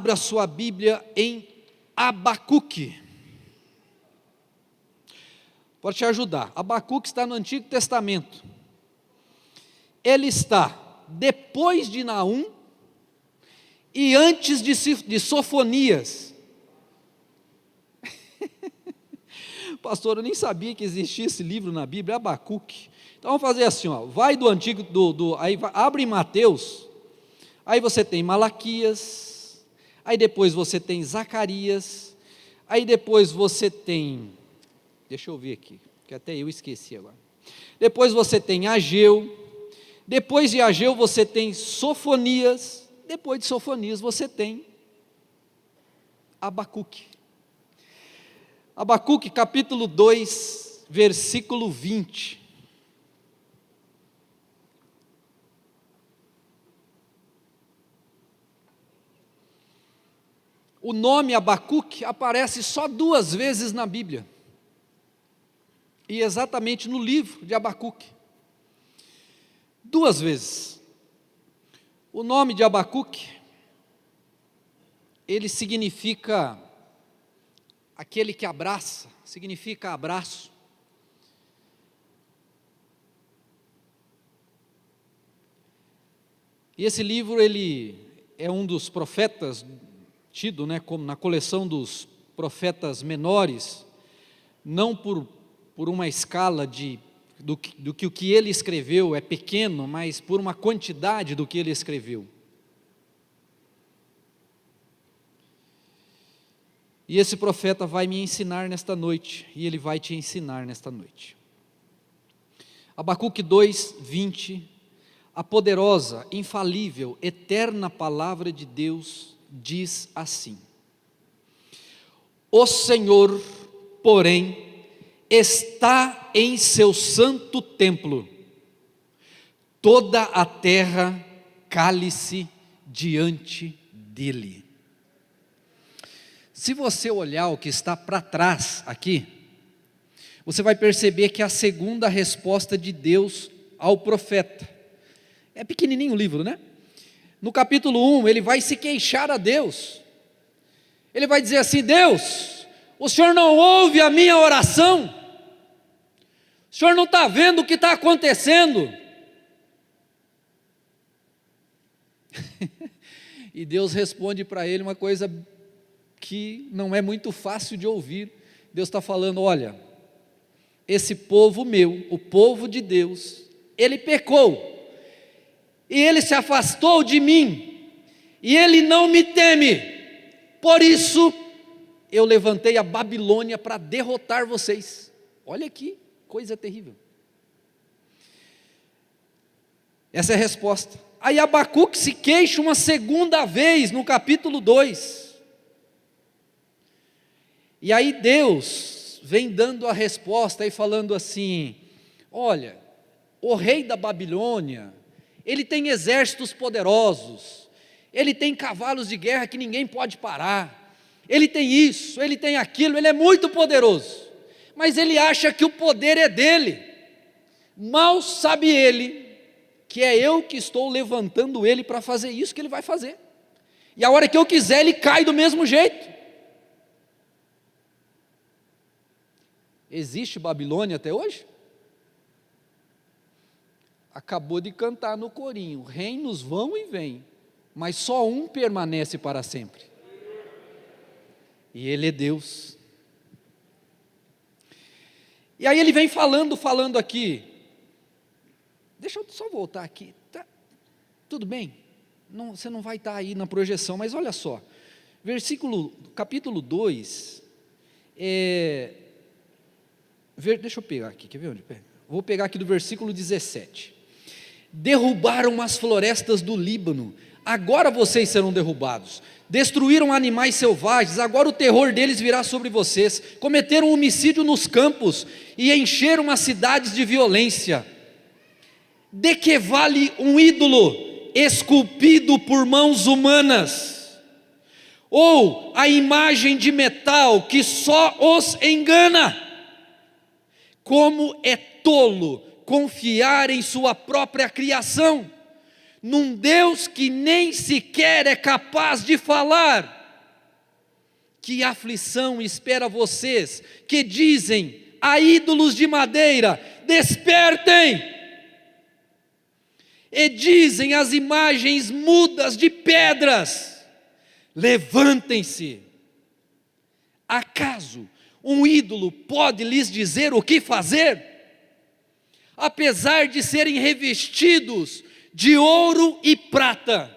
Abra sua Bíblia em Abacuque. Pode te ajudar. Abacuque está no Antigo Testamento. Ele está depois de Naum e antes de Sofonias. Pastor, eu nem sabia que existia esse livro na Bíblia, Abacuque. Então vamos fazer assim, ó, vai do Antigo, aí abre em Mateus, aí você tem Malaquias, aí depois você tem Zacarias, aí depois você tem, deixa eu ver aqui, que até eu esqueci agora, depois você tem Ageu, depois de Ageu você tem Sofonias, depois de Sofonias você tem Abacuque. Abacuque capítulo 2, versículo 20. O nome Abacuque aparece só 2 vezes na Bíblia, e exatamente no livro de Abacuque, 2 vezes. O nome de Abacuque, ele significa aquele que abraça, significa abraço. E esse livro, ele é um dos profetas, tido, como na coleção dos profetas menores, não por uma escala do que o que ele escreveu é pequeno, mas por uma quantidade do que ele escreveu. E esse profeta vai me ensinar nesta noite, e ele vai te ensinar nesta noite. Abacuque 2, 20, a poderosa, infalível, eterna palavra de Deus diz assim: o Senhor, porém, está em seu santo templo, toda a terra cale-se diante dele. Se você olhar o que está para trás aqui, você vai perceber que é a segunda resposta de Deus ao profeta. É pequenininho o livro, né? No capítulo 1, ele vai se queixar a Deus. Ele vai dizer assim: Deus, o Senhor não ouve a minha oração? O Senhor não está vendo o que está acontecendo? E Deus responde para ele uma coisa que não é muito fácil de ouvir. Deus está falando: olha, esse povo meu, o povo de Deus, ele pecou, e ele se afastou de mim, e ele não me teme, por isso eu levantei a Babilônia para derrotar vocês. Olha que coisa terrível. Essa é a resposta. Aí Abacuque se queixa uma segunda vez no capítulo 2, e aí Deus vem dando a resposta e falando assim: olha, o rei da Babilônia, ele tem exércitos poderosos, ele tem cavalos de guerra que ninguém pode parar, ele tem isso, ele tem aquilo, ele é muito poderoso, mas ele acha que o poder é dele. Mal sabe ele que é eu que estou levantando ele para fazer isso que ele vai fazer, e a hora que eu quiser ele cai do mesmo jeito. Existe Babilônia até hoje? Acabou de cantar no corinho: reinos vão e vêm, mas só um permanece para sempre, e ele é Deus. E aí ele vem falando aqui, deixa eu só voltar aqui, tá, tudo bem, não, você não vai estar aí na projeção, mas olha só, capítulo 2, deixa eu pegar aqui, quer ver onde? Vou pegar aqui do versículo 17. Derrubaram as florestas do Líbano, agora vocês serão derrubados. Destruíram animais selvagens, agora o terror deles virá sobre vocês. Cometeram homicídio nos campos e encheram as cidades de violência. De que vale um ídolo esculpido por mãos humanas? Ou a imagem de metal que só os engana? Como é tolo confiar em sua própria criação. num Deus que nem sequer é capaz de falar. Que aflição espera vocês que dizem a ídolos de madeira: despertem! E dizem às imagens mudas de pedras: levantem-se. Acaso um ídolo pode lhes dizer o que fazer? Apesar de serem revestidos de ouro e prata,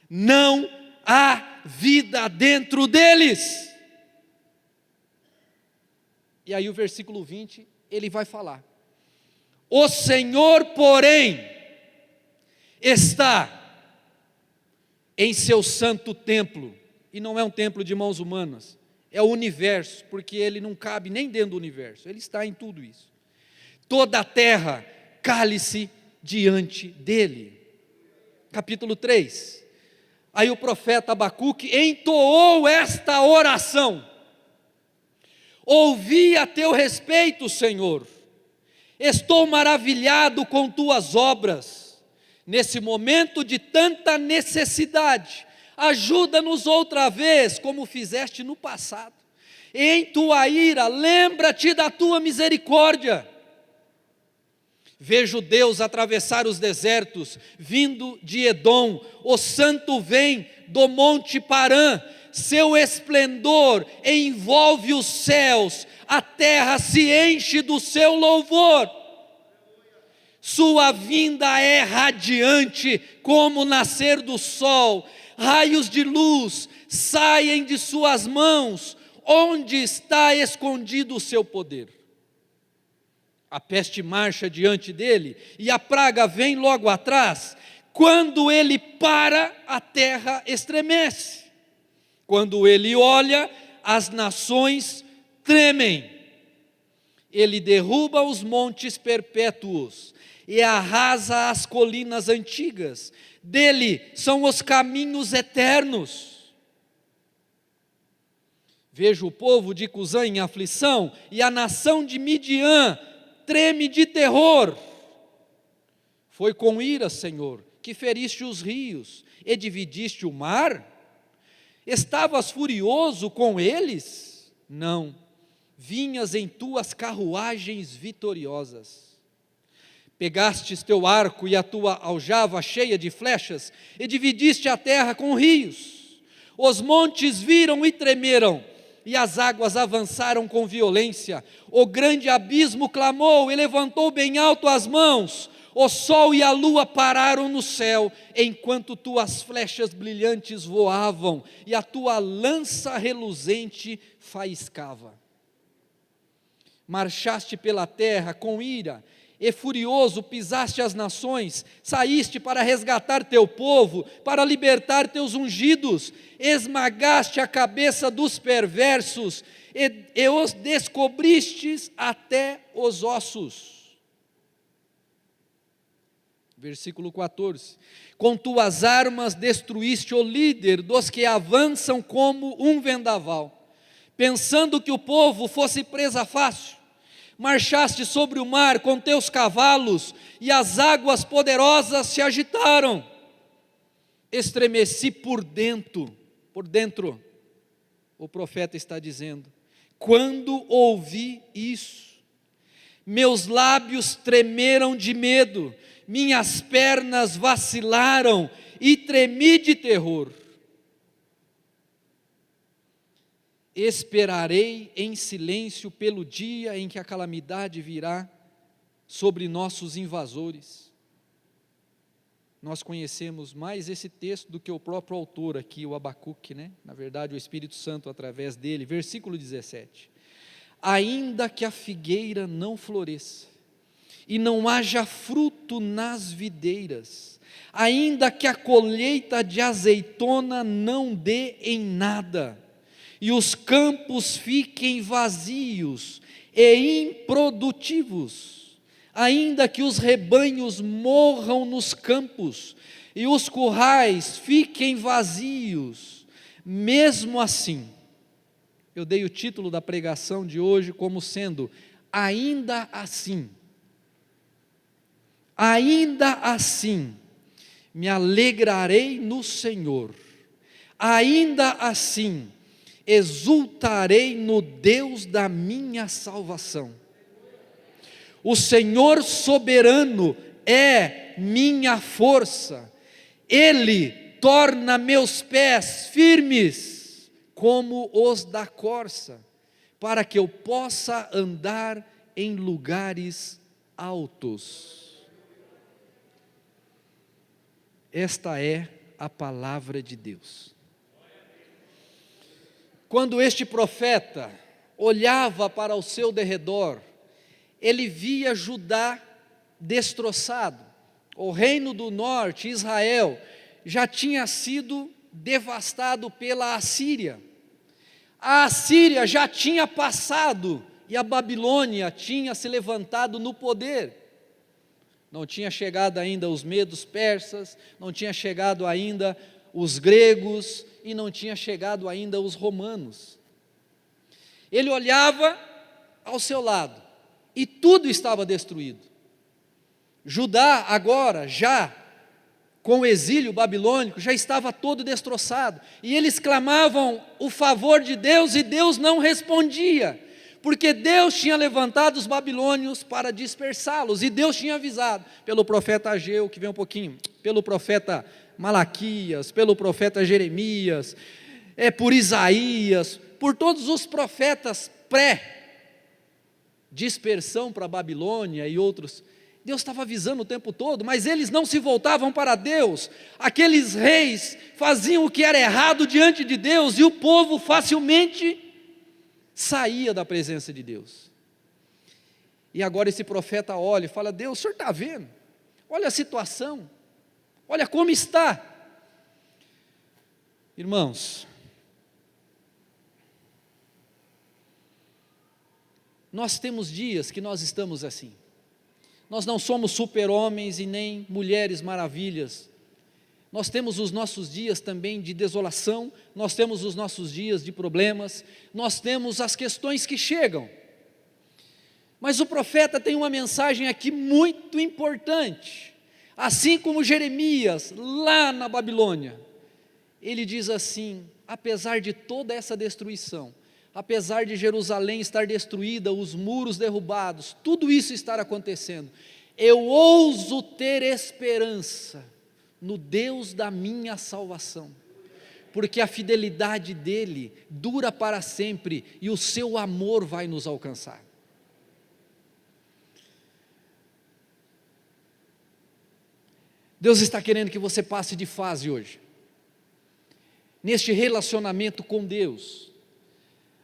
não há vida dentro deles. E aí o versículo 20, ele vai falar: o Senhor, porém, está em seu santo templo, e não é um templo de mãos humanas, é o universo, porque ele não cabe nem dentro do universo, ele está em tudo isso. Toda a terra cale-se diante dele. Capítulo 3. Aí o profeta Abacuque entoou esta oração: ouvi a teu respeito, Senhor, estou maravilhado com tuas obras. Nesse momento de tanta necessidade, ajuda-nos outra vez, como fizeste no passado. Em tua ira, lembra-te da tua misericórdia. Vejo Deus atravessar os desertos, vindo de Edom, o santo vem do monte Parã, seu esplendor envolve os céus, a terra se enche do seu louvor. Sua vinda é radiante como o nascer do sol, raios de luz saem de suas mãos, onde está escondido o seu poder? A peste marcha diante dele, e a praga vem logo atrás. Quando ele para, a terra estremece. Quando ele olha, as nações tremem. Ele derruba os montes perpétuos e arrasa as colinas antigas. Dele são os caminhos eternos. Vejo o povo de Cusã em aflição, e a nação de Midian treme de terror. Foi com ira, Senhor, que feriste os rios e dividiste o mar? Estavas furioso com eles? Não, vinhas em tuas carruagens vitoriosas. Pegastes teu arco e a tua aljava cheia de flechas, e dividiste a terra com rios. Os montes viram e tremeram, e as águas avançaram com violência. O grande abismo clamou e levantou bem alto as mãos. O sol e a lua pararam no céu, enquanto tuas flechas brilhantes voavam, e a tua lança reluzente faiscava. Marchaste pela terra com ira, e furioso pisaste as nações, saíste para resgatar teu povo, para libertar teus ungidos, esmagaste a cabeça dos perversos, e os descobristes até os ossos. Versículo 14, com tuas armas destruíste o líder dos que avançam como um vendaval, pensando que o povo fosse presa fácil. Marchaste sobre o mar com teus cavalos, e as águas poderosas se agitaram. Estremeci por dentro, o profeta está dizendo, quando ouvi isso. Meus lábios tremeram de medo, minhas pernas vacilaram e tremi de terror. Esperarei em silêncio pelo dia em que a calamidade virá sobre nossos invasores. Nós conhecemos mais esse texto do que o próprio autor aqui, o Abacuque, né? Na verdade, o Espírito Santo através dele. Versículo 17. Ainda que a figueira não floresça, e não haja fruto nas videiras, ainda que a colheita de azeitona não dê em nada, e os campos fiquem vazios e improdutivos, ainda que os rebanhos morram nos campos, e os currais fiquem vazios, mesmo assim, eu dei o título da pregação de hoje como sendo, ainda assim, me alegrarei no Senhor, ainda assim exultarei no Deus da minha salvação. O Senhor soberano é minha força, Ele torna meus pés firmes como os da corça, para que eu possa andar em lugares altos. Esta é a palavra de Deus. Quando este profeta olhava para o seu derredor, ele via Judá destroçado. O reino do norte, Israel, já tinha sido devastado pela Assíria. A Assíria já tinha passado e a Babilônia tinha se levantado no poder. Não tinha chegado ainda os medos persas, não tinha chegado ainda os gregos e não tinha chegado ainda os romanos. Ele olhava ao seu lado e tudo estava destruído. Judá agora, já com o exílio babilônico, já estava todo destroçado, e eles clamavam o favor de Deus, e Deus não respondia, porque Deus tinha levantado os babilônios para dispersá-los, e Deus tinha avisado, pelo profeta Ageu, que vem um pouquinho, pelo profeta Malaquias, pelo profeta Jeremias, por Isaías, por todos os profetas pré-dispersão para a Babilônia e outros. Deus estava avisando o tempo todo, mas eles não se voltavam para Deus. Aqueles reis faziam o que era errado diante de Deus, e o povo facilmente saía da presença de Deus. E agora esse profeta olha e fala: Deus, o senhor está vendo? Olha a situação, olha como está. Irmãos, nós temos dias que nós estamos assim. Nós não somos super-homens e nem mulheres maravilhas. Nós temos os nossos dias também de desolação, nós temos os nossos dias de problemas, nós temos as questões que chegam. Mas o profeta tem uma mensagem aqui muito importante. Assim como Jeremias, lá na Babilônia, ele diz assim: apesar de toda essa destruição, apesar de Jerusalém estar destruída, os muros derrubados, tudo isso estar acontecendo, eu ouso ter esperança no Deus da minha salvação, porque a fidelidade dEle dura para sempre, e o seu amor vai nos alcançar. Deus está querendo que você passe de fase hoje, neste relacionamento com Deus.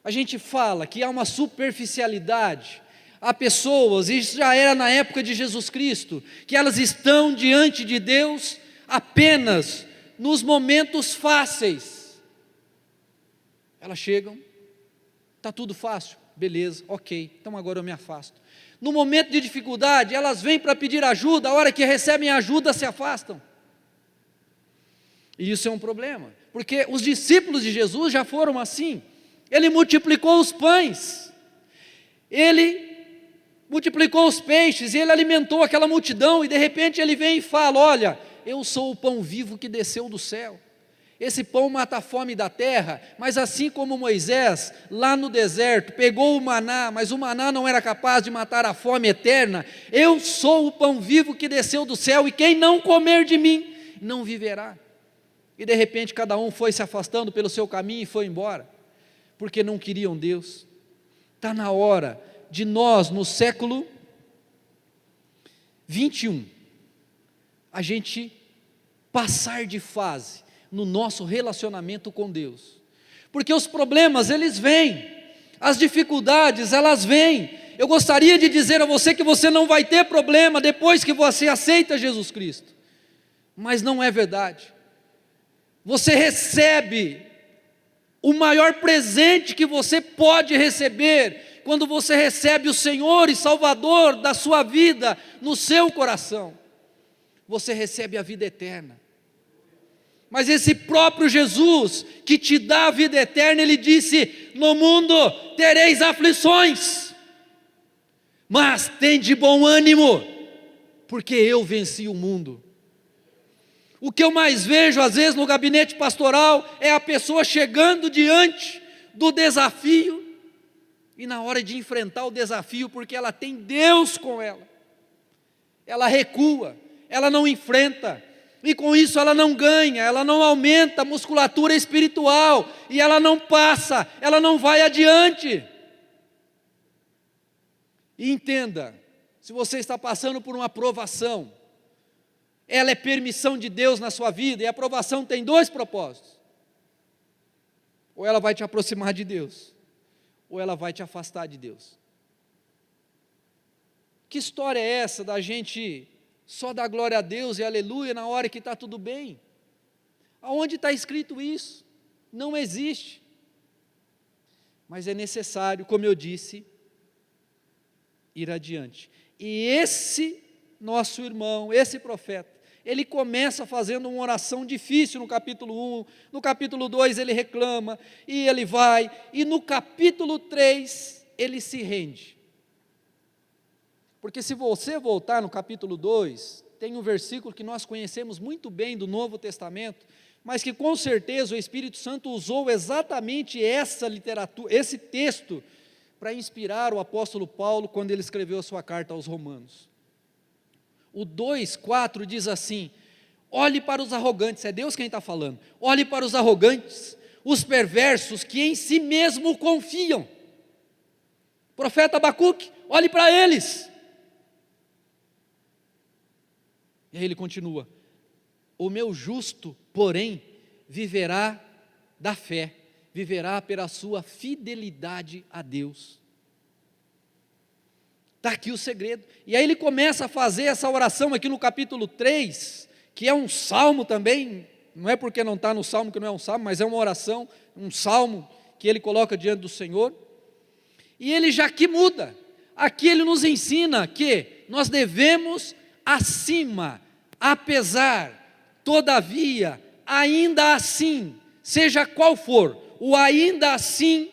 A gente fala que há uma superficialidade, há pessoas, e isso já era na época de Jesus Cristo, que elas estão diante de Deus apenas nos momentos fáceis. Elas chegam, está tudo fácil, beleza, ok, então agora eu me afasto. No momento de dificuldade, elas vêm para pedir ajuda, a hora que recebem ajuda se afastam. E isso é um problema, porque os discípulos de Jesus já foram assim. Ele multiplicou os pães, ele multiplicou os peixes, e ele alimentou aquela multidão, e de repente ele vem e fala: olha, eu sou o pão vivo que desceu do céu. Esse pão mata a fome da terra, mas assim como Moisés, lá no deserto, pegou o maná, mas o maná não era capaz de matar a fome eterna, eu sou o pão vivo que desceu do céu, e quem não comer de mim, não viverá. E de repente cada um foi se afastando pelo seu caminho e foi embora, porque não queriam Deus. Está na hora de nós, no século 21, a gente passar de fase no nosso relacionamento com Deus, porque os problemas eles vêm, as dificuldades elas vêm. Eu gostaria de dizer a você que você não vai ter problema depois que você aceita Jesus Cristo, mas não é verdade. Você recebe o maior presente que você pode receber, quando você recebe o Senhor e Salvador da sua vida no seu coração. Você recebe a vida eterna. Mas esse próprio Jesus, que te dá a vida eterna, Ele disse: no mundo tereis aflições, mas tende bom ânimo, porque eu venci o mundo. O que eu mais vejo, às vezes, no gabinete pastoral, é a pessoa chegando diante do desafio, e na hora de enfrentar o desafio, porque ela tem Deus com ela recua, ela não enfrenta, e com isso ela não ganha, ela não aumenta a musculatura espiritual, e ela não passa, ela não vai adiante. E entenda, se você está passando por uma provação, ela é permissão de Deus na sua vida, e a aprovação tem dois propósitos: ou ela vai te aproximar de Deus, ou ela vai te afastar de Deus. Que história é essa da gente só dar glória a Deus e aleluia na hora que está tudo bem? Aonde está escrito isso? Não existe. Mas é necessário, como eu disse, ir adiante. E esse nosso irmão, esse profeta, ele começa fazendo uma oração difícil no capítulo 1, no capítulo 2 ele reclama, e ele vai, e no capítulo 3 ele se rende. Porque se você voltar no capítulo 2, tem um versículo que nós conhecemos muito bem do Novo Testamento, mas que com certeza o Espírito Santo usou exatamente essa literatura, esse texto, para inspirar o apóstolo Paulo quando ele escreveu a sua carta aos Romanos. O 2,4 diz assim: olhe para os arrogantes, é Deus quem está falando, olhe para os arrogantes, os perversos que em si mesmo confiam. Profeta Abacuque, olhe para eles. E aí ele continua: o meu justo, porém, viverá da fé, viverá pela sua fidelidade a Deus. Está aqui o segredo. E aí ele começa a fazer essa oração aqui no capítulo 3, que é um salmo também, não é porque não está no salmo que não é um salmo, mas é uma oração, um salmo que ele coloca diante do Senhor. E ele já aqui muda. Aqui ele nos ensina que nós devemos acima, apesar, todavia, ainda assim, seja qual for, o ainda assim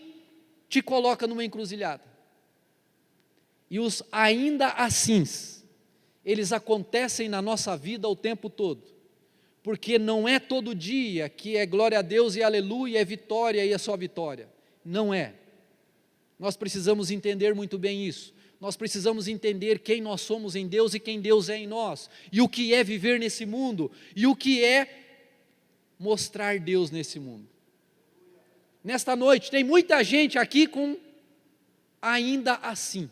te coloca numa encruzilhada. E os ainda assins, eles acontecem na nossa vida o tempo todo, porque não é todo dia que é glória a Deus e aleluia, é vitória e é só vitória, não é. Nós precisamos entender muito bem isso. Nós precisamos entender quem nós somos em Deus e quem Deus é em nós, e o que é viver nesse mundo, e o que é mostrar Deus nesse mundo. Nesta noite, tem muita gente aqui com ainda assim.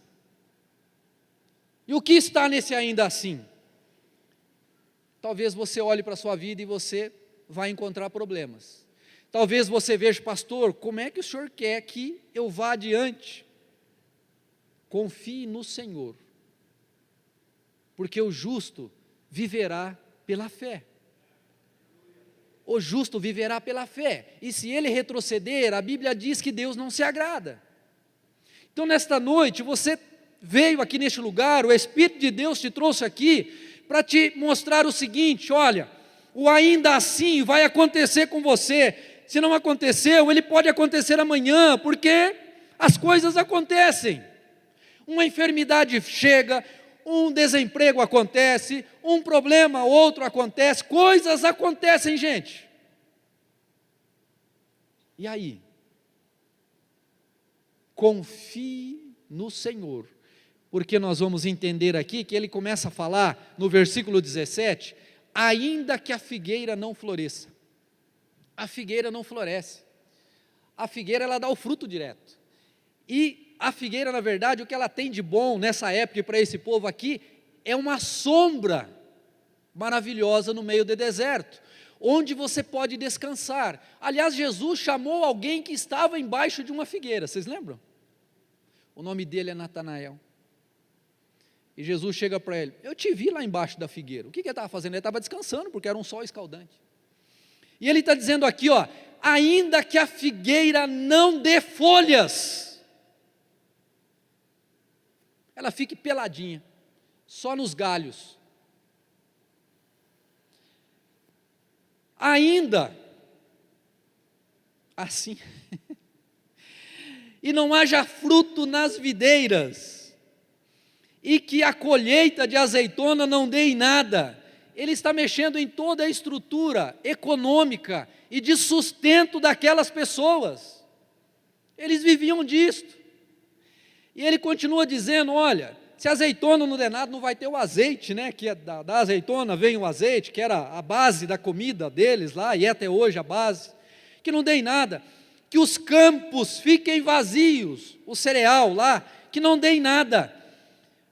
E o que está nesse ainda assim? Talvez você olhe para a sua vida e você vai encontrar problemas. Talvez você veja: pastor, como é que o senhor quer que eu vá adiante? Confie no Senhor, porque o justo viverá pela fé. O justo viverá pela fé, e se ele retroceder, a Bíblia diz que Deus não se agrada. Então nesta noite, você veio aqui neste lugar, o Espírito de Deus te trouxe aqui, para te mostrar o seguinte: olha, o ainda assim vai acontecer com você. Se não aconteceu, ele pode acontecer amanhã, porque as coisas acontecem. Uma enfermidade chega, um desemprego acontece, um problema, outro acontece, coisas acontecem, gente. E aí? Confie no Senhor, porque nós vamos entender aqui que ele começa a falar no versículo 17, ainda que a figueira não floresça. A figueira não floresce. A figueira, ela dá o fruto direto. E a figueira, na verdade, o que ela tem de bom nessa época e para esse povo aqui, é uma sombra maravilhosa no meio do deserto, onde você pode descansar. Aliás, Jesus chamou alguém que estava embaixo de uma figueira, vocês lembram? O nome dele é Natanael. E Jesus chega para ele: eu te vi lá embaixo da figueira. O que ele estava fazendo? Ele estava descansando, porque era um sol escaldante. E ele está dizendo aqui, ó, ainda que a figueira não dê folhas, ela fique peladinha, só nos galhos. Ainda assim, e não haja fruto nas videiras, e que a colheita de azeitona não dê em nada, ele está mexendo em toda a estrutura econômica e de sustento daquelas pessoas. Eles viviam disto. E ele continua dizendo, olha, se a azeitona não der nada, não vai ter o azeite, né? Que da azeitona vem o azeite, que era a base da comida deles lá, e é até hoje a base, que não dê nada, que os campos fiquem vazios, o cereal lá, que não dê nada,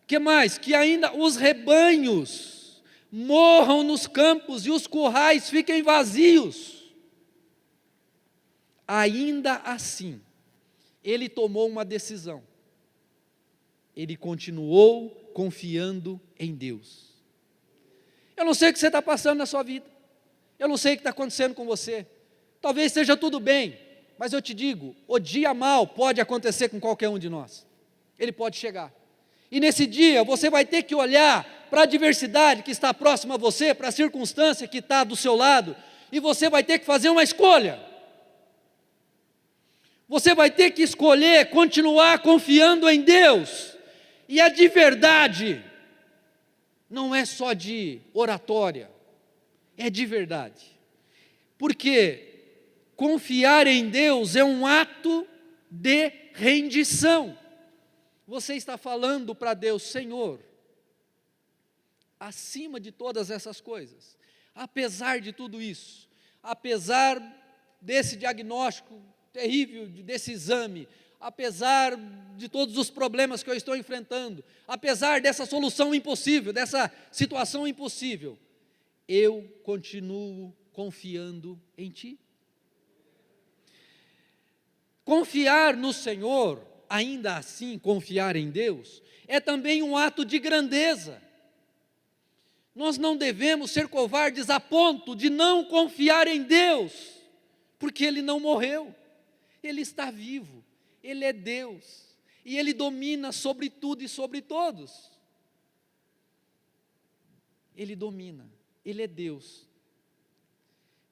que mais? Que ainda os rebanhos morram nos campos e os currais fiquem vazios. Ainda assim, ele tomou uma decisão. Ele continuou confiando em Deus. Eu não sei o que você está passando na sua vida. Eu não sei o que está acontecendo com você. Talvez esteja tudo bem, mas eu te digo, o dia mau pode acontecer com qualquer um de nós. Ele pode chegar. E nesse dia você vai ter que olhar para a adversidade que está próxima a você, para a circunstância que está do seu lado, e você vai ter que fazer uma escolha. Você vai ter que escolher continuar confiando em Deus. E a de verdade não é só de oratória, é de verdade. Porque confiar em Deus é um ato de rendição. Você está falando para Deus, Senhor, acima de todas essas coisas, apesar de tudo isso, apesar desse diagnóstico terrível, desse exame, apesar de todos os problemas que eu estou enfrentando, apesar dessa solução impossível, dessa situação impossível, eu continuo confiando em Ti. Confiar no Senhor, ainda assim confiar em Deus, é também um ato de grandeza. Nós não devemos ser covardes a ponto de não confiar em Deus, porque Ele não morreu, Ele está vivo. Ele é Deus, e Ele domina sobre tudo e sobre todos. Ele domina, Ele é Deus.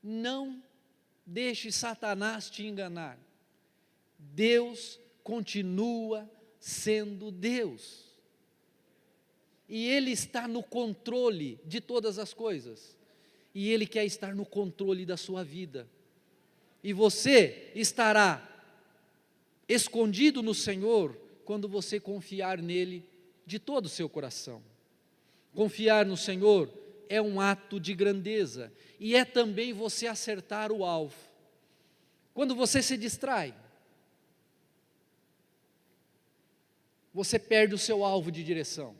Não deixe Satanás te enganar. Deus continua sendo Deus. E Ele está no controle de todas as coisas. E Ele quer estar no controle da sua vida. E você estará escondido no Senhor, quando você confiar nele de todo o seu coração. Confiar no Senhor é um ato de grandeza, e é também você acertar o alvo. Quando você se distrai, você perde o seu alvo de direção.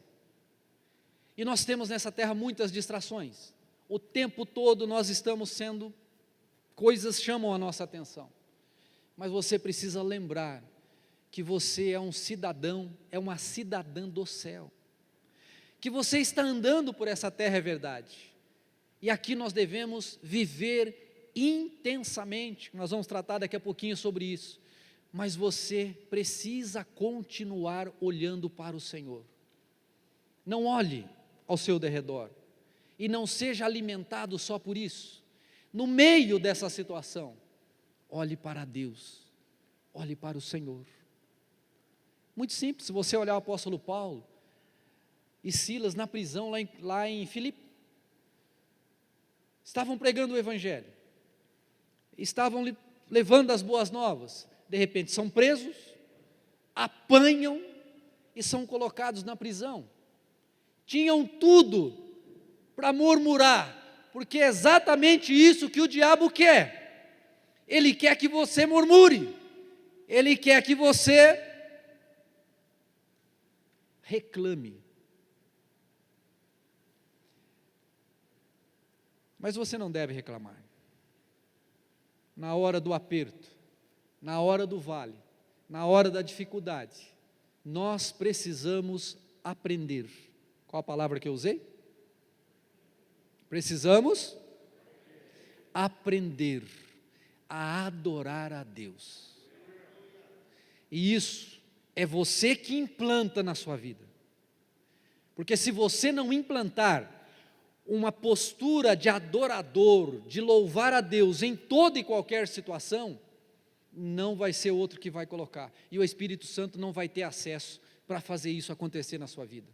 E nós temos nessa terra muitas distrações. O tempo todo nós estamos sendo, coisas chamam a nossa atenção. Mas você precisa lembrar que você é um cidadão, é uma cidadã do céu. Que você está andando por essa terra, é verdade. E aqui nós devemos viver intensamente. Nós vamos tratar daqui a pouquinho sobre isso. Mas você precisa continuar olhando para o Senhor. Não olhe ao seu derredor. E não seja alimentado só por isso. No meio dessa situação, olhe para Deus, olhe para o Senhor. Muito simples, se você olhar o apóstolo Paulo e Silas na prisão lá em Filipe, estavam pregando o Evangelho, estavam levando as boas novas, de repente são presos, apanham e são colocados na prisão. Tinham tudo para murmurar, porque é exatamente isso que o diabo quer. Ele quer que você murmure, ele quer que você reclame. Mas você não deve reclamar. Na hora do aperto, na hora do vale, na hora da dificuldade, nós precisamos aprender. Qual a palavra que eu usei? Precisamos aprender a adorar a Deus. E isso é você que implanta na sua vida. Porque se você não implantar uma postura de adorador, de louvar a Deus em toda e qualquer situação, não vai ser outro que vai colocar. E o Espírito Santo não vai ter acesso para fazer isso acontecer na sua vida.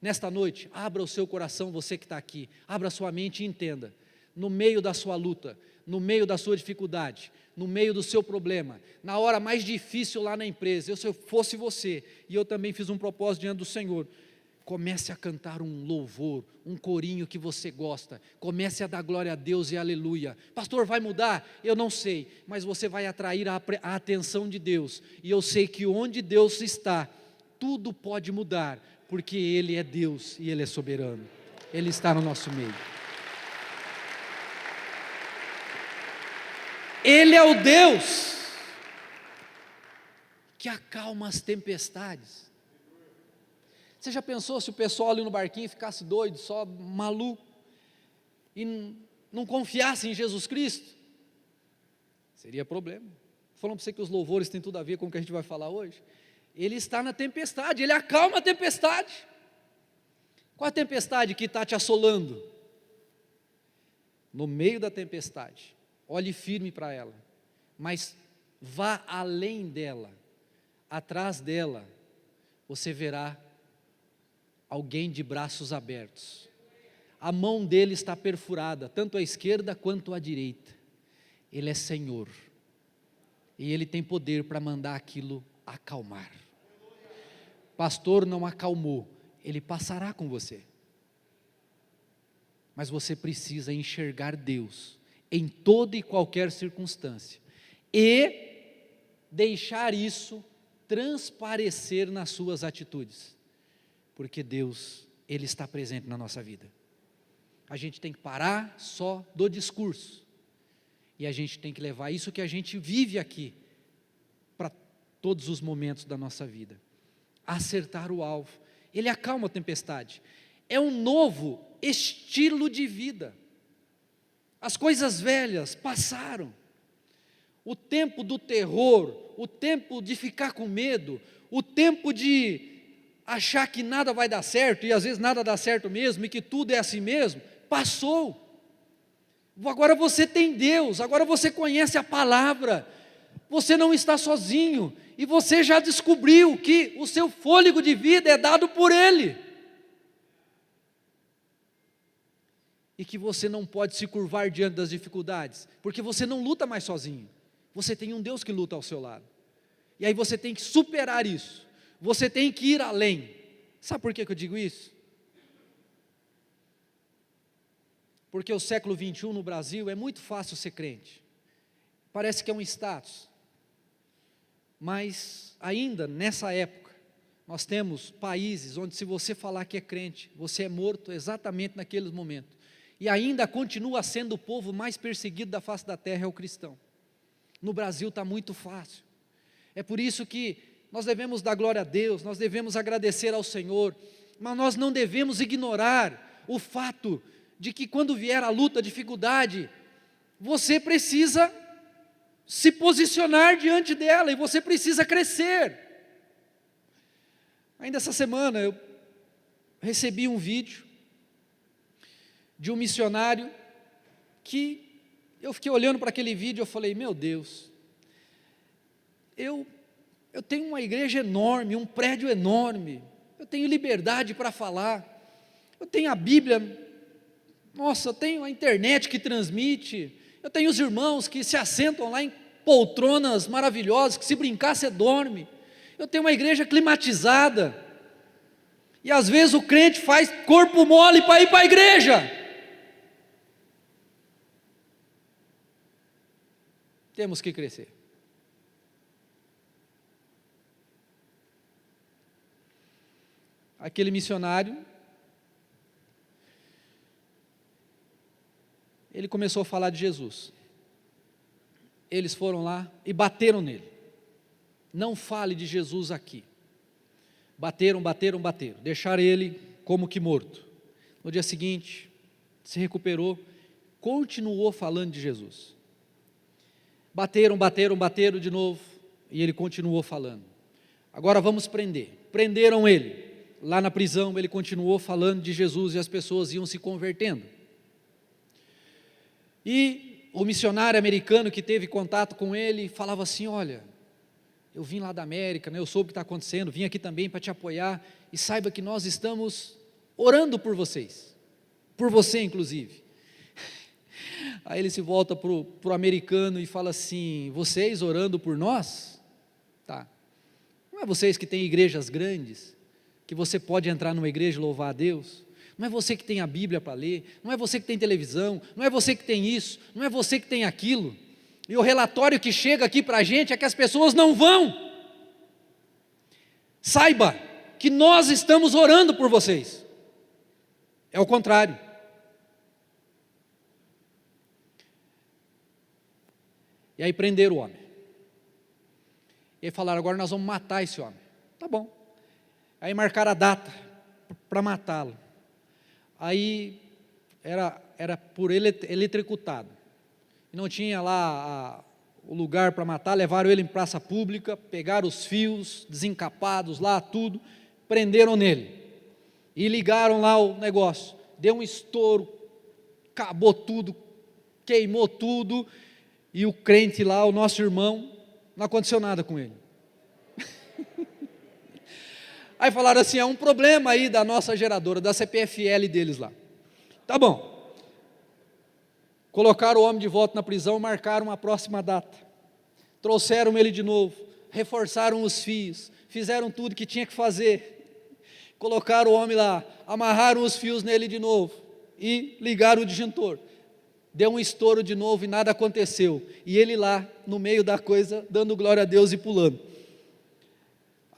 Nesta noite, abra o seu coração, você que está aqui, abra a sua mente e entenda, no meio da sua luta, no meio da sua dificuldade, no meio do seu problema, na hora mais difícil lá na empresa, se eu fosse você, e eu também fiz um propósito diante do Senhor, comece a cantar um louvor, um corinho que você gosta, comece a dar glória a Deus e aleluia. Pastor, vai mudar? Eu não sei, mas você vai atrair a atenção de Deus, e eu sei que onde Deus está, tudo pode mudar, porque Ele é Deus e Ele é soberano, Ele está no nosso meio. Ele é o Deus que acalma as tempestades. Você já pensou se o pessoal ali no barquinho ficasse doido, só maluco, e não confiasse em Jesus Cristo? Seria problema. Falando para você que os louvores têm tudo a ver com o que a gente vai falar hoje. Ele está na tempestade, Ele acalma a tempestade. Qual a tempestade que está te assolando? No meio da tempestade, olhe firme para ela, mas vá além dela, atrás dela, você verá alguém de braços abertos, a mão dele está perfurada, tanto à esquerda quanto à direita, Ele é Senhor, e Ele tem poder para mandar aquilo acalmar. Pastor, não acalmou, Ele passará com você, mas você precisa enxergar Deus, em toda e qualquer circunstância, e deixar isso transparecer nas suas atitudes, porque Deus, Ele está presente na nossa vida. A gente tem que parar só do discurso, e a gente tem que levar isso que a gente vive aqui, para todos os momentos da nossa vida, acertar o alvo. Ele acalma a tempestade, é um novo estilo de vida, as coisas velhas passaram, o tempo do terror, o tempo de ficar com medo, o tempo de achar que nada vai dar certo, e às vezes nada dá certo mesmo, e que tudo é assim mesmo, passou. Agora você tem Deus, agora você conhece a palavra, você não está sozinho, e você já descobriu que o seu fôlego de vida é dado por Ele, e que você não pode se curvar diante das dificuldades, porque você não luta mais sozinho, você tem um Deus que luta ao seu lado, e aí você tem que superar isso, você tem que ir além. Sabe por que eu digo isso? Porque o século 21 no Brasil é muito fácil ser crente, parece que é um status, mas ainda nessa época, nós temos países onde se você falar que é crente, você é morto exatamente naqueles momentos, e ainda continua sendo o povo mais perseguido da face da terra, é o cristão. No Brasil está muito fácil, é por isso que nós devemos dar glória a Deus, nós devemos agradecer ao Senhor, mas nós não devemos ignorar o fato de que quando vier a luta, a dificuldade, você precisa se posicionar diante dela, e você precisa crescer. Ainda essa semana eu recebi um vídeo de um missionário, que eu fiquei olhando para aquele vídeo, eu falei, meu Deus, eu tenho uma igreja enorme, um prédio enorme, eu tenho liberdade para falar, eu tenho a Bíblia, nossa, eu tenho a internet que transmite, eu tenho os irmãos que se assentam lá em poltronas maravilhosas, que se brincar você dorme, eu tenho uma igreja climatizada, e às vezes o crente faz corpo mole para ir para a igreja. Temos que crescer. Aquele missionário, ele começou a falar de Jesus, eles foram lá e bateram nele, não fale de Jesus aqui, bateram, deixaram ele como que morto. No dia seguinte, se recuperou, continuou falando de Jesus, bateram de novo, e ele continuou falando. Agora vamos prender, prenderam ele, lá na prisão ele continuou falando de Jesus, e as pessoas iam se convertendo, e o missionário americano que teve contato com ele, falava assim, olha, eu vim lá da América, eu soube o que está acontecendo, vim aqui também para te apoiar, e saiba que nós estamos orando por vocês, por você inclusive. Aí ele se volta para o americano e fala assim: vocês orando por nós? Tá. Não é vocês que têm igrejas grandes, que você pode entrar numa igreja e louvar a Deus? Não é você que tem a Bíblia para ler, não é você que tem televisão, não é você que tem isso, não é você que tem aquilo, e o relatório que chega aqui para a gente é que as pessoas não vão. Saiba que nós estamos orando por vocês, é o contrário. E aí prenderam o homem, e aí falaram: agora nós vamos matar esse homem. Tá bom. Aí marcaram a data para matá-lo. Aí era por eletrocutado, não tinha lá o lugar para matar, levaram ele em praça pública, pegaram os fios desencapados lá, tudo, prenderam nele, e ligaram lá o negócio, deu um estouro, acabou tudo, queimou tudo, e o crente lá, o nosso irmão, não aconteceu nada com ele. Aí falaram assim: é um problema aí da nossa geradora, da CPFL deles lá. Tá bom. Colocaram o homem de volta na prisão, marcaram uma próxima data. Trouxeram ele de novo, reforçaram os fios, fizeram tudo que tinha que fazer. Colocaram o homem lá, amarraram os fios nele de novo e ligaram o disjuntor. Deu um estouro de novo e nada aconteceu. E ele lá, no meio da coisa, dando glória a Deus e pulando.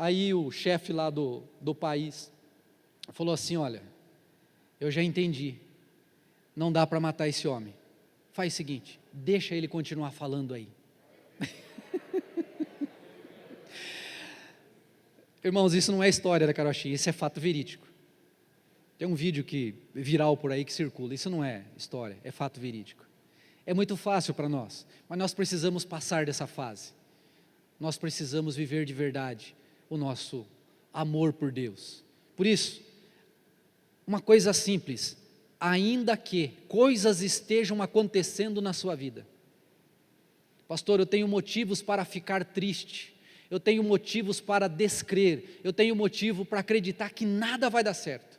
Aí o chefe lá do país falou assim: olha, eu já entendi, não dá para matar esse homem, faz o seguinte, deixa ele continuar falando aí. Irmãos, isso não é história da carochinha, isso é fato verídico. Tem um vídeo viral por aí que circula, isso não é história, é fato verídico. É muito fácil para nós, mas nós precisamos passar dessa fase, nós precisamos viver de verdade o nosso amor por Deus. Por isso, uma coisa simples: ainda que coisas estejam acontecendo na sua vida, pastor, eu tenho motivos para ficar triste, eu tenho motivos para descrer, eu tenho motivo para acreditar que nada vai dar certo.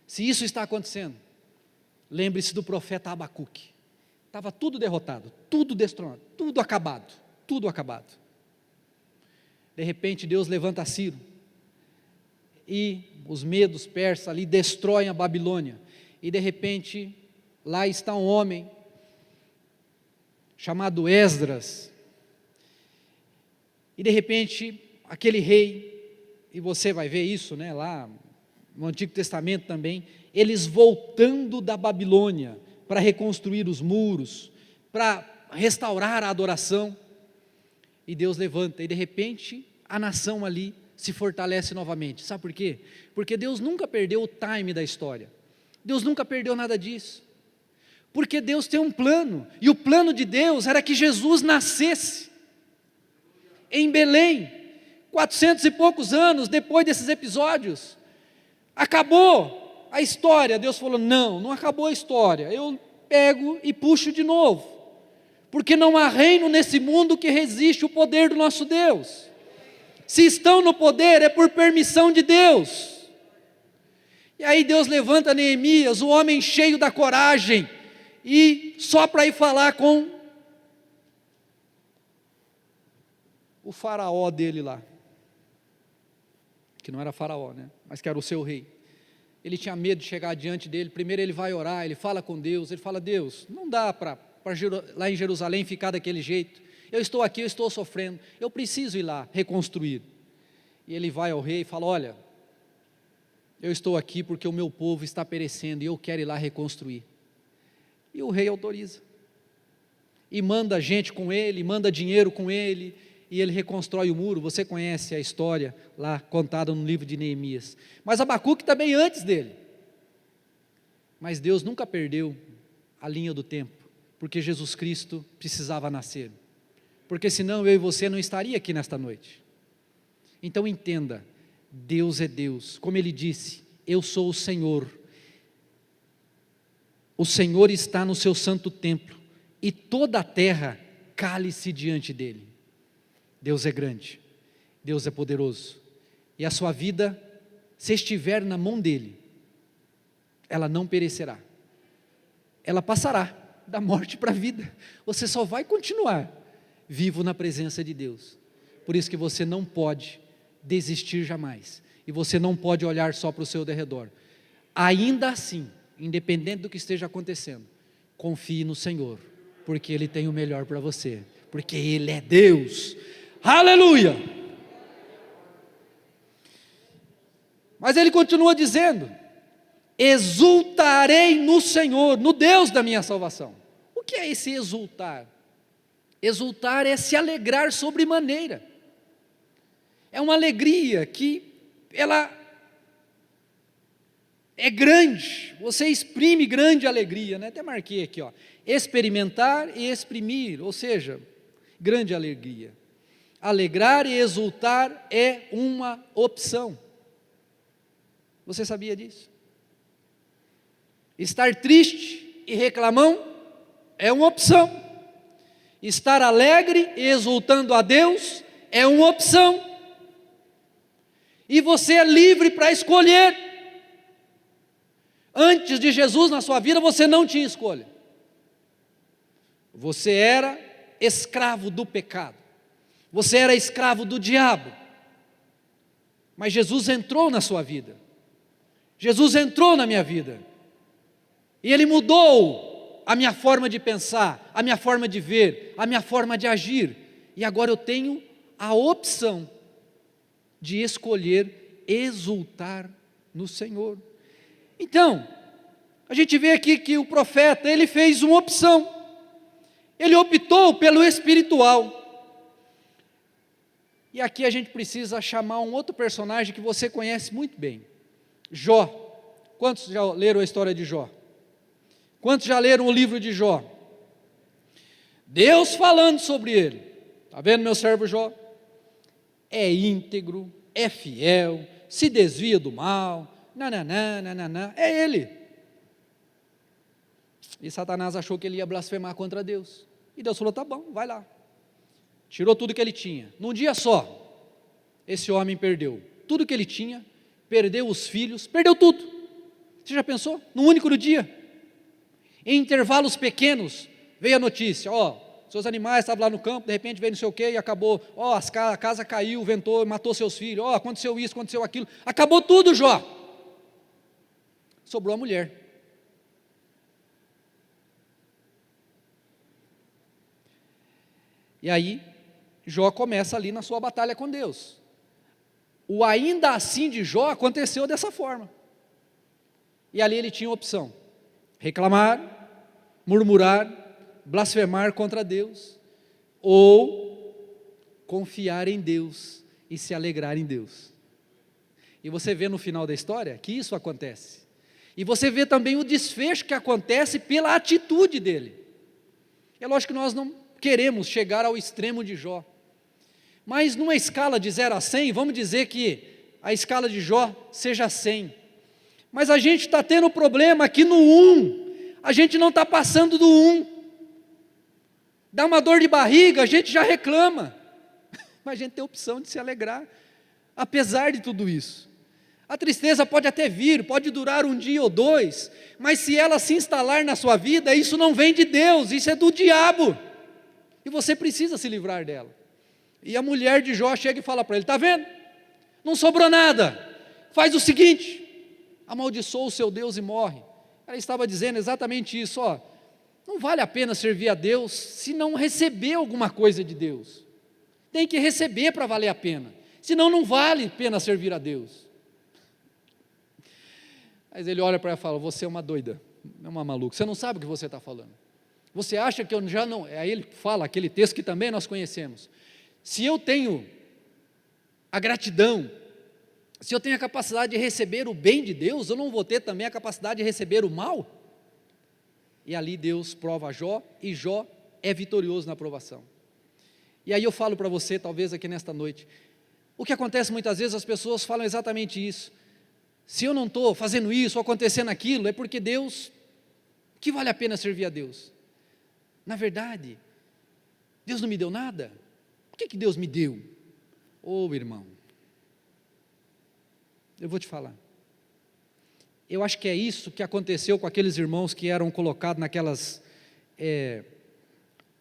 Se isso está acontecendo, lembre-se do profeta Abacuque, estava tudo derrotado, tudo destronado, tudo acabado, tudo acabado. De repente Deus levanta Ciro, e os medos persas ali destroem a Babilônia, e de repente lá está um homem chamado Esdras, e de repente aquele rei, e você vai ver isso, né, lá no Antigo Testamento também, eles voltando da Babilônia para reconstruir os muros, para restaurar a adoração, e Deus levanta, e de repente a nação ali se fortalece novamente. Sabe por quê? Porque Deus nunca perdeu o time da história, Deus nunca perdeu nada disso, porque Deus tem um plano, e o plano de Deus era que Jesus nascesse em Belém, 400 e poucos anos depois desses episódios. Acabou a história. Deus falou: não acabou a história, eu pego e puxo de novo, porque não há reino nesse mundo que resiste o poder do nosso Deus. Se estão no poder é por permissão de Deus. E aí Deus levanta Neemias, o homem cheio da coragem, e só para ir falar com o faraó dele lá, que não era faraó, né? Mas que era o seu rei. Ele tinha medo de chegar diante dele. Primeiro ele vai orar, ele fala com Deus, ele fala: Deus, não dá para lá em Jerusalém ficar daquele jeito, eu estou aqui, eu estou sofrendo, eu preciso ir lá reconstruir. E ele vai ao rei e fala: olha, eu estou aqui porque o meu povo está perecendo e eu quero ir lá reconstruir. E o rei autoriza, e manda gente com ele, manda dinheiro com ele, e ele reconstrói o muro. Você conhece a história lá contada no livro de Neemias. Mas Abacuque também antes dele. Mas Deus nunca perdeu a linha do tempo, porque Jesus Cristo precisava nascer, porque senão eu e você não estaria aqui nesta noite. Então entenda, Deus é Deus, como Ele disse: eu sou o Senhor está no seu santo templo, e toda a terra cale-se diante dEle. Deus é grande, Deus é poderoso, e a sua vida, se estiver na mão dEle, ela não perecerá, ela passará da morte para a vida, você só vai continuar vivo na presença de Deus. Por isso que você não pode desistir jamais, e você não pode olhar só para o seu derredor. Ainda assim, independente do que esteja acontecendo, confie no Senhor, porque Ele tem o melhor para você, porque Ele é Deus. Aleluia! Mas ele continua dizendo: exultarei no Senhor, no Deus da minha salvação. O que é esse exultar? Exultar é se alegrar sobremaneira, é uma alegria que ela é grande, você exprime grande alegria, né? Até marquei aqui, ó, experimentar e exprimir, ou seja, grande alegria. Alegrar e exultar é uma opção. Você sabia disso? Estar triste e reclamão é uma opção. Estar alegre e exultando a Deus é uma opção. E você é livre para escolher. Antes de Jesus na sua vida, você não tinha escolha. Você era escravo do pecado. Você era escravo do diabo. Mas Jesus entrou na sua vida. Jesus entrou na minha vida. E Ele mudou a minha forma de pensar, a minha forma de ver, a minha forma de agir. E agora eu tenho a opção de escolher exultar no Senhor. Então, a gente vê aqui que o profeta, ele fez uma opção. Ele optou pelo espiritual. E aqui a gente precisa chamar um outro personagem que você conhece muito bem. Jó. Quantos já leram a história de Jó? Quantos já leram o livro de Jó? Deus falando sobre ele. Está vendo meu servo Jó? É íntegro, é fiel, se desvia do mal, nananã, é ele. E Satanás achou que ele ia blasfemar contra Deus. E Deus falou: tá bom, vai lá. Tirou tudo que ele tinha. Num dia só, esse homem perdeu tudo que ele tinha, perdeu os filhos, perdeu tudo. Você já pensou? Num único dia? Em intervalos pequenos, veio a notícia: ó, seus animais estavam lá no campo, de repente veio não sei o que e acabou. Ó, a casa caiu, ventou, matou seus filhos. Ó, aconteceu isso, aconteceu aquilo. Acabou tudo, Jó. Sobrou a mulher. E aí, Jó começa ali na sua batalha com Deus. O ainda assim de Jó aconteceu dessa forma. E ali ele tinha opção: reclamar, murmurar, blasfemar contra Deus, ou confiar em Deus e se alegrar em Deus. E você vê no final da história que isso acontece. E você vê também o desfecho que acontece pela atitude dele. É lógico que nós não queremos chegar ao extremo de Jó, mas numa escala de 0 a 100, vamos dizer que a escala de Jó seja 100, mas a gente está tendo problema aqui no 1, a gente não está passando do 1, dá uma dor de barriga, a gente já reclama, mas a gente tem a opção de se alegrar, apesar de tudo isso. A tristeza pode até vir, pode durar um dia ou dois, mas se ela se instalar na sua vida, isso não vem de Deus, isso é do diabo, e você precisa se livrar dela. E a mulher de Jó chega e fala para ele: está vendo? Não sobrou nada, faz o seguinte, amaldiçoa o seu Deus e morre. Ela estava dizendo exatamente isso: ó, não vale a pena servir a Deus se não receber alguma coisa de Deus, tem que receber para valer a pena, senão não vale a pena servir a Deus. Mas ele olha para ela e fala: você é uma doida, é uma maluca, você não sabe o que você está falando. Você acha que eu já não... Aí ele fala aquele texto que também nós conhecemos: se eu tenho a gratidão, se eu tenho a capacidade de receber o bem de Deus, eu não vou ter também a capacidade de receber o mal? E ali Deus prova Jó, e Jó é vitorioso na provação. E aí eu falo para você, talvez aqui nesta noite, o que acontece muitas vezes, as pessoas falam exatamente isso: se eu não estou fazendo isso, ou acontecendo aquilo, é porque Deus, que vale a pena servir a Deus? Na verdade, Deus não me deu nada. O que Deus me deu? Ô irmão, eu vou te falar, Eu acho que é isso que aconteceu com aqueles irmãos que eram colocados naquelas,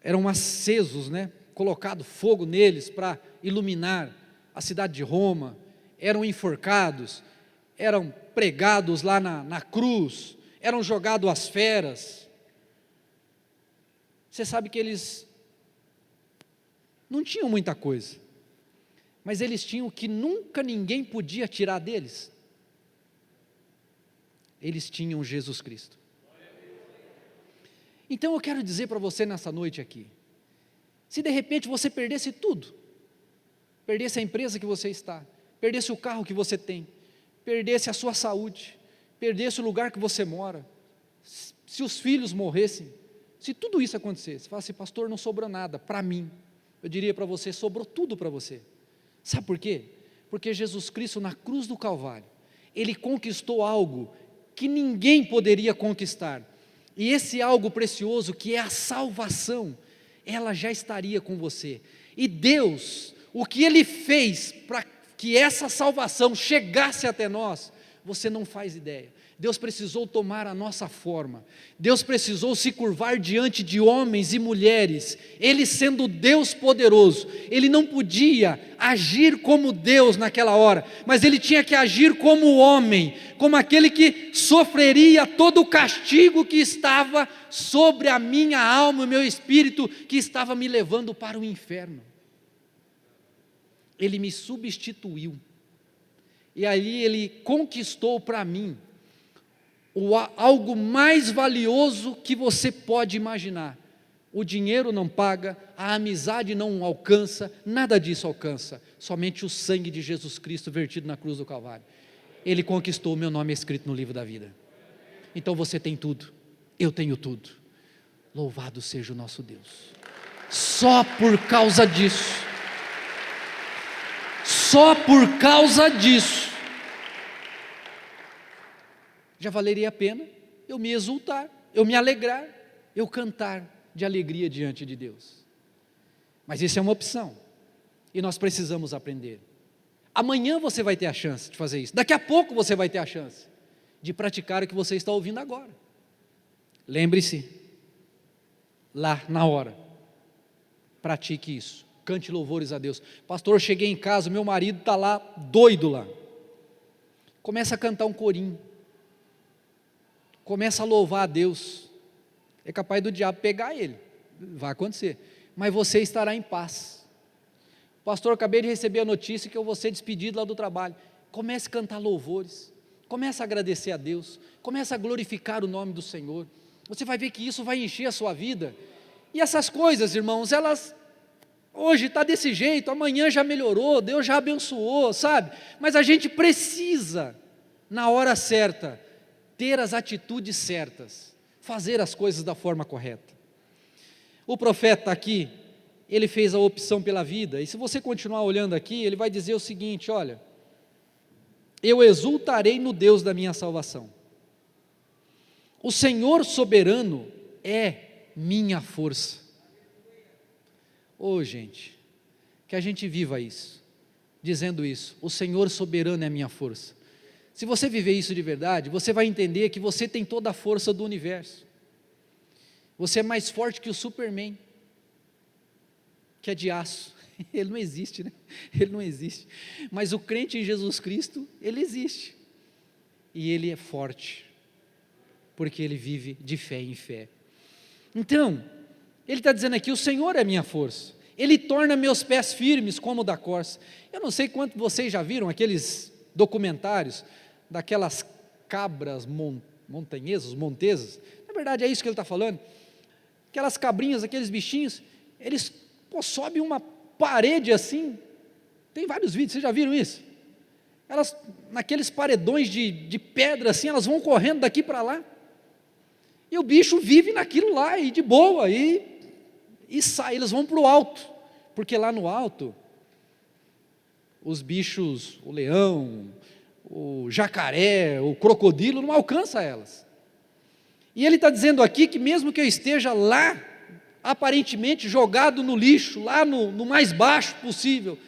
eram acesos, né? Colocado fogo neles para iluminar a cidade de Roma, eram enforcados, eram pregados lá na cruz, eram jogados às feras. Você sabe que eles não tinham muita coisa, mas eles tinham o que nunca ninguém podia tirar deles. Eles tinham Jesus Cristo. Então eu quero dizer para você nessa noite aqui, se de repente você perdesse tudo, perdesse a empresa que você está, perdesse o carro que você tem, perdesse a sua saúde, perdesse o lugar que você mora, se os filhos morressem, se tudo isso acontecesse, você fala assim, pastor, não sobrou nada para mim. Eu diria para você, sobrou tudo para você. Sabe por quê? Porque Jesus Cristo na cruz do Calvário, Ele conquistou algo que ninguém poderia conquistar, e esse algo precioso que é a salvação, ela já estaria com você, e Deus, o que Ele fez para que essa salvação chegasse até nós, você não faz ideia. Deus precisou tomar a nossa forma, Deus precisou se curvar diante de homens e mulheres, Ele sendo Deus poderoso, Ele não podia agir como Deus naquela hora, mas Ele tinha que agir como homem, como aquele que sofreria todo o castigo que estava sobre a minha alma e o meu espírito, que estava me levando para o inferno. Ele me substituiu, e aí Ele conquistou para mim algo mais valioso que você pode imaginar. O dinheiro não paga, a amizade não alcança, nada disso alcança, somente o sangue de Jesus Cristo vertido na cruz do Calvário. Ele conquistou, o meu nome é escrito no livro da vida. Então você tem tudo, eu tenho tudo. Louvado seja o nosso Deus. Só por causa disso, já valeria a pena eu me exultar, eu me alegrar, eu cantar de alegria diante de Deus. Mas isso é uma opção, e nós precisamos aprender. Amanhã você vai ter a chance de fazer isso, daqui a pouco você vai ter a chance de praticar o que você está ouvindo agora. Lembre-se, lá na hora, pratique isso, cante louvores a Deus. Pastor, eu cheguei em casa, meu marido está lá, doido lá, começa a cantar um corinho, começa a louvar a Deus, é capaz do diabo pegar ele, vai acontecer, mas você estará em paz. Pastor, acabei de receber a notícia que eu vou ser despedido lá do trabalho. Comece a cantar louvores, comece a agradecer a Deus, comece a glorificar o nome do Senhor, você vai ver que isso vai encher a sua vida, e essas coisas, irmãos, elas, hoje está desse jeito, amanhã já melhorou, Deus já abençoou, sabe, mas a gente precisa, na hora certa, ter as atitudes certas, fazer as coisas da forma correta. O profeta aqui, ele fez a opção pela vida, e se você continuar olhando aqui, ele vai dizer o seguinte, olha, eu exultarei no Deus da minha salvação, o Senhor soberano é minha força. Gente, que a gente viva isso, dizendo isso, o Senhor soberano é minha força. Se você viver isso de verdade, você vai entender que você tem toda a força do universo, você é mais forte que o Superman, que é de aço, ele não existe, né? Ele não existe, mas o crente em Jesus Cristo, ele existe, e ele é forte, porque ele vive de fé em fé. Então, ele está dizendo aqui, o Senhor é minha força, Ele torna meus pés firmes como o da corça. Eu não sei quanto vocês já viram aqueles documentários, daquelas cabras montesas, na verdade é isso que ele está falando, aquelas cabrinhas, aqueles bichinhos, eles sobem uma parede assim, tem vários vídeos, vocês já viram isso? Elas, naqueles paredões de pedra assim, elas vão correndo daqui para lá, e o bicho vive naquilo lá, e de boa, e sai, eles vão para o alto, porque lá no alto, os bichos, o leão, o jacaré, o crocodilo, não alcança elas. E ele está dizendo aqui que mesmo que eu esteja lá, aparentemente jogado no lixo, lá no mais baixo possível,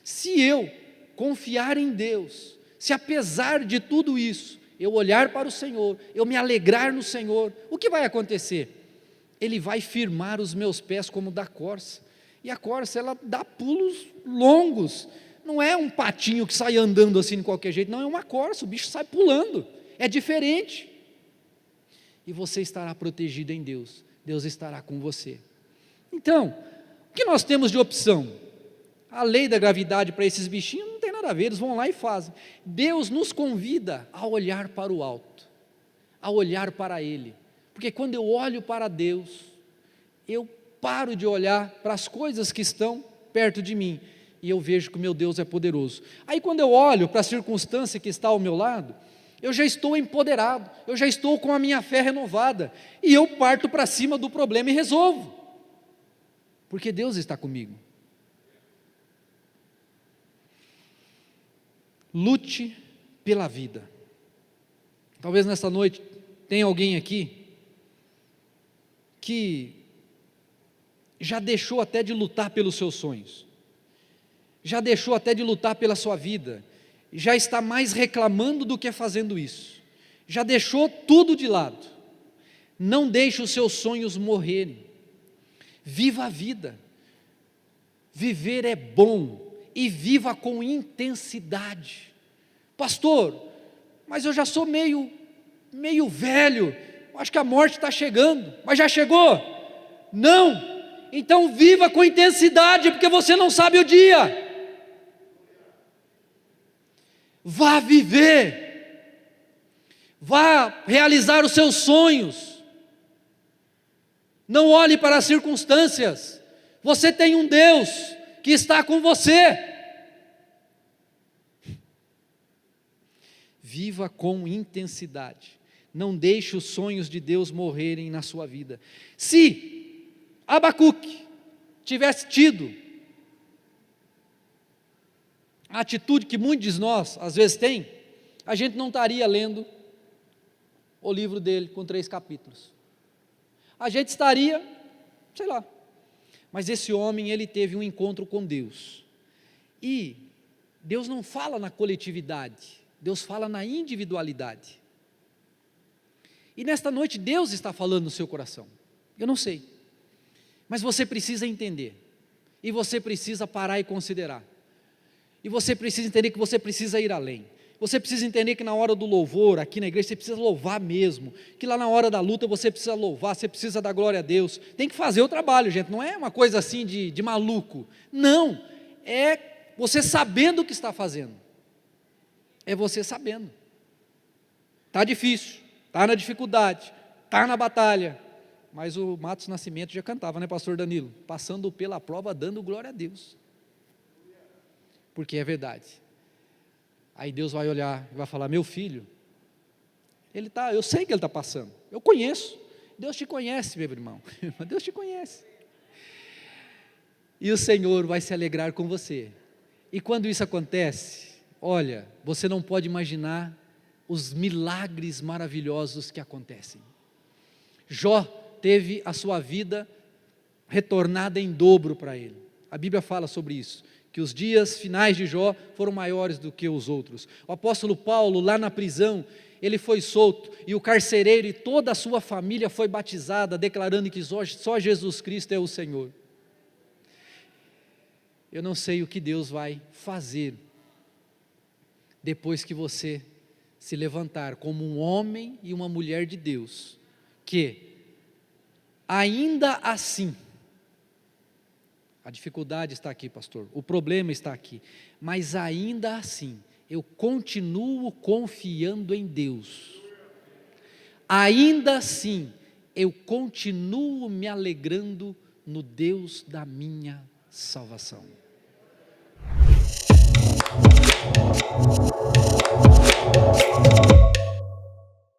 se eu confiar em Deus, se apesar de tudo isso, eu olhar para o Senhor, eu me alegrar no Senhor, o que vai acontecer? Ele vai firmar os meus pés como da corça, e a corça ela dá pulos longos, não é um patinho que sai andando assim de qualquer jeito, não, é uma corça, o bicho sai pulando, é diferente, e você estará protegido em Deus, Deus estará com você. Então, o que nós temos de opção? A lei da gravidade para esses bichinhos não tem nada a ver, eles vão lá e fazem. Deus nos convida a olhar para o alto, a olhar para Ele, porque quando eu olho para Deus, eu paro de olhar para as coisas que estão perto de mim, e eu vejo que o meu Deus é poderoso. Aí quando eu olho para a circunstância que está ao meu lado, eu já estou empoderado, eu já estou com a minha fé renovada, e eu parto para cima do problema e resolvo, porque Deus está comigo. Lute pela vida. Talvez nessa noite tenha alguém aqui que já deixou até de lutar pelos seus sonhos, já deixou até de lutar pela sua vida, já está mais reclamando do que fazendo isso, já deixou tudo de lado. Não deixe os seus sonhos morrerem, viva a vida. Viver é bom, e viva com intensidade. Pastor, mas eu já sou meio velho, acho que a morte está chegando, mas já chegou? Não, então viva com intensidade, porque você não sabe o dia. Vá viver, vá realizar os seus sonhos, não olhe para as circunstâncias, você tem um Deus que está com você. Viva com intensidade, não deixe os sonhos de Deus morrerem na sua vida. Se Abacuque tivesse tido a atitude que muitos de nós às vezes tem, a gente não estaria lendo o livro dele com 3 capítulos, a gente estaria, sei lá, mas esse homem, ele teve um encontro com Deus, e Deus não fala na coletividade, Deus fala na individualidade, e nesta noite Deus está falando no seu coração, eu não sei, mas você precisa entender, e você precisa parar e considerar, e você precisa entender que você precisa ir além, você precisa entender que na hora do louvor, aqui na igreja, você precisa louvar mesmo, que lá na hora da luta você precisa louvar, você precisa dar glória a Deus, tem que fazer o trabalho, gente, não é uma coisa assim de maluco, não, é você sabendo o que está fazendo, é você sabendo, está difícil, está na dificuldade, está na batalha, mas o Matos Nascimento já cantava, né, pastor Danilo? Passando pela prova, dando glória a Deus, porque é verdade. Aí Deus vai olhar e vai falar: meu filho, eu sei que ele está passando, eu conheço, Deus te conhece, meu irmão, Deus te conhece, e o Senhor vai se alegrar com você, e quando isso acontece, olha, você não pode imaginar os milagres maravilhosos que acontecem. Jó teve a sua vida retornada em dobro para ele, a Bíblia fala sobre isso, que os dias finais de Jó foram maiores do que os outros. O apóstolo Paulo, lá na prisão, ele foi solto, e o carcereiro e toda a sua família foi batizada, declarando que só Jesus Cristo é o Senhor. Eu não sei o que Deus vai fazer, depois que você se levantar como um homem e uma mulher de Deus, que, ainda assim, a dificuldade está aqui, pastor, o problema está aqui, mas ainda assim, eu continuo confiando em Deus, ainda assim, eu continuo me alegrando no Deus da minha salvação.